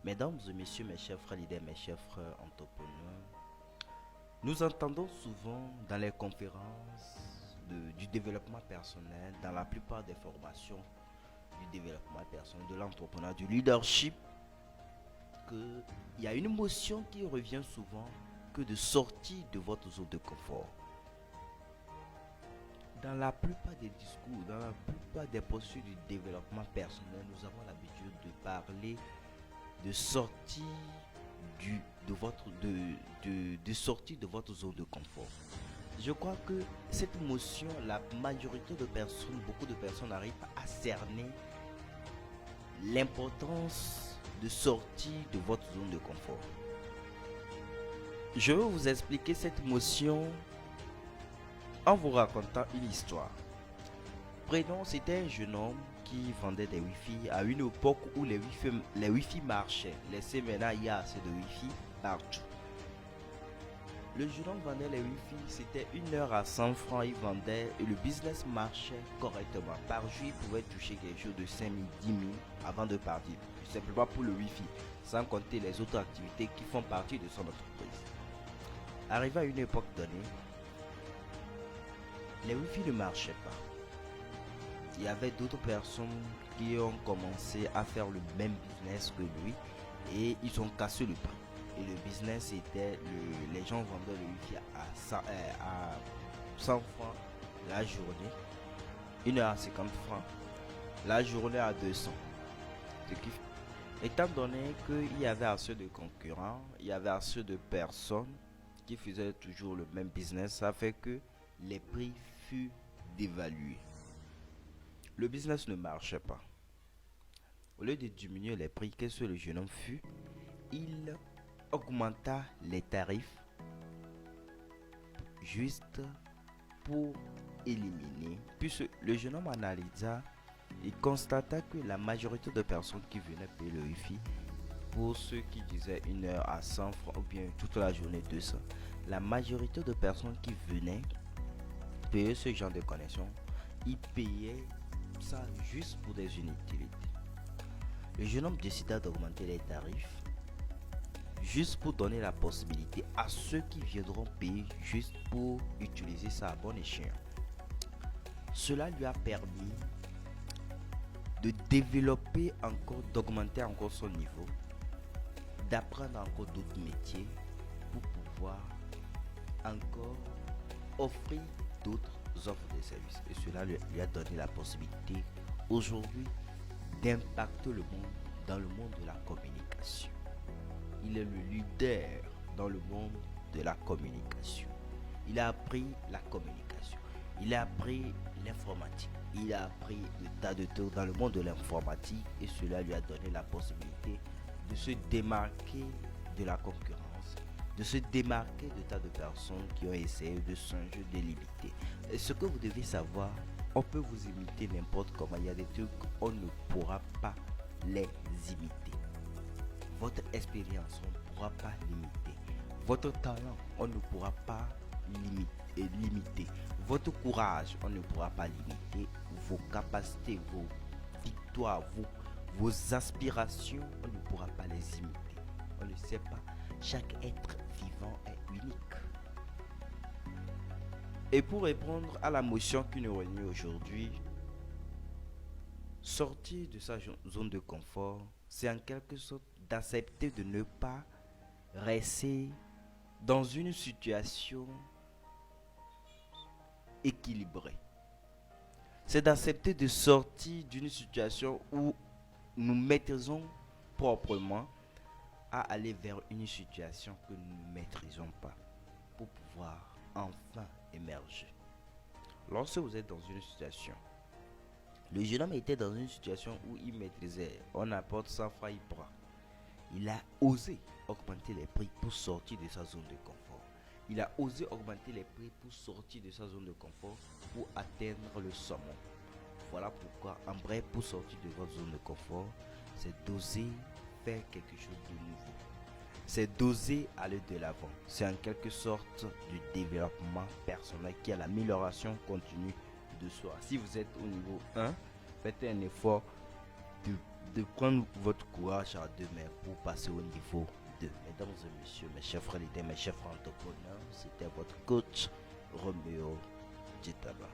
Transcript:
Mesdames et messieurs, mes chers frères leaders, mes chers frères entrepreneurs, nous entendons souvent dans les conférences du développement personnel, dans la plupart des formations du développement personnel, de l'entrepreneuriat, du leadership, qu'il y a une notion qui revient souvent que de sortir de votre zone de confort. Dans la plupart des discours, dans la plupart des postures du développement personnel, nous avons l'habitude de parler de sortir de sortir de votre zone de confort. Je crois que cette notion, la majorité de personnes, beaucoup de personnes arrivent à cerner l'importance de sortir de votre zone de confort. Je vais vous expliquer cette notion en vous racontant une histoire. Prenons, c'était un jeune homme qui vendait des Wi-Fi à une époque où les Wi-Fi marchaient. Laissez maintenant, il y a assez de Wi-Fi partout. Le jeune homme vendait les Wi-Fi, c'était 1 heure à 100 francs, il vendait et le business marchait correctement. Par jour, il pouvait toucher quelque chose de 5 000, 10 000 avant de partir, simplement pour le Wi-Fi, sans compter les autres activités qui font partie de son entreprise. Arrivé à une époque donnée, les Wi-Fi ne marchaient pas. Il y avait d'autres personnes qui ont commencé à faire le même business que lui et ils ont cassé le prix. Et le business était, les gens vendaient le Wi-Fi à 100 francs la journée, 1 heure à 50 francs, la journée à 200. Étant donné qu'il y avait assez de concurrents, il y avait assez de personnes qui faisaient toujours le même business, ça fait que les prix furent dévalués. Le business ne marchait pas. Au lieu de diminuer les prix, qu'est-ce que le jeune homme fit? Il augmenta les tarifs juste pour éliminer. Puis le jeune homme analysa et constata que la majorité de personnes qui venaient payer le Wi-Fi, pour ceux qui disaient 1 heure à 100 francs ou bien toute la journée 200, la majorité de personnes qui venaient payer ce genre de connexion, ils payaient ça juste pour des inutilités. Le jeune homme décida d'augmenter les tarifs juste pour donner la possibilité à ceux qui viendront payer juste pour utiliser ça à bon escient. Cela lui a permis de développer encore, d'augmenter encore son niveau, d'apprendre encore d'autres métiers pour pouvoir encore offrir d'autres offres de services. Et cela lui a donné la possibilité aujourd'hui d'impacter le monde dans le monde de la communication. Il est le leader dans le monde de la communication. Il a appris la communication. Il a appris l'informatique. Il a appris le tas de trucs dans le monde de l'informatique et cela lui a donné la possibilité de se démarquer de la concurrence, de se démarquer de tas de personnes qui ont essayé de changer de limiter. Et ce que vous devez savoir, on peut vous imiter n'importe comment. Il y a des trucs, on ne pourra pas les imiter. Votre expérience, on ne pourra pas limiter. Votre talent, on ne pourra pas limiter. Votre courage, on ne pourra pas limiter. Vos capacités, vos victoires, vos aspirations, on ne pourra pas les imiter. On ne sait pas. Chaque être vivant est unique. Et pour répondre à la motion qui nous réunit aujourd'hui, sortir de sa zone de confort, c'est en quelque sorte d'accepter de ne pas rester dans une situation équilibrée. C'est d'accepter de sortir d'une situation où nous maîtrisons proprement à aller vers une situation que nous ne maîtrisons pas pour pouvoir enfin émerger. Lorsque vous êtes dans une situation, le jeune homme était dans une situation où il maîtrisait, on apporte 100 francs, il prend. Il a osé augmenter les prix pour sortir de sa zone de confort. Il a osé augmenter les prix pour sortir de sa zone de confort pour atteindre le sommet. Voilà pourquoi, en bref, pour sortir de votre zone de confort, c'est d'oser faire quelque chose de nouveau. C'est d'oser aller de l'avant. C'est en quelque sorte du développement personnel qui est l'amélioration continue de soi. Si vous êtes au niveau 1, faites un effort de prendre votre courage à deux mains pour passer au niveau 2. Mesdames et messieurs, mes chers frères et mes chers entrepreneurs, c'était votre coach Roméo Djitaba.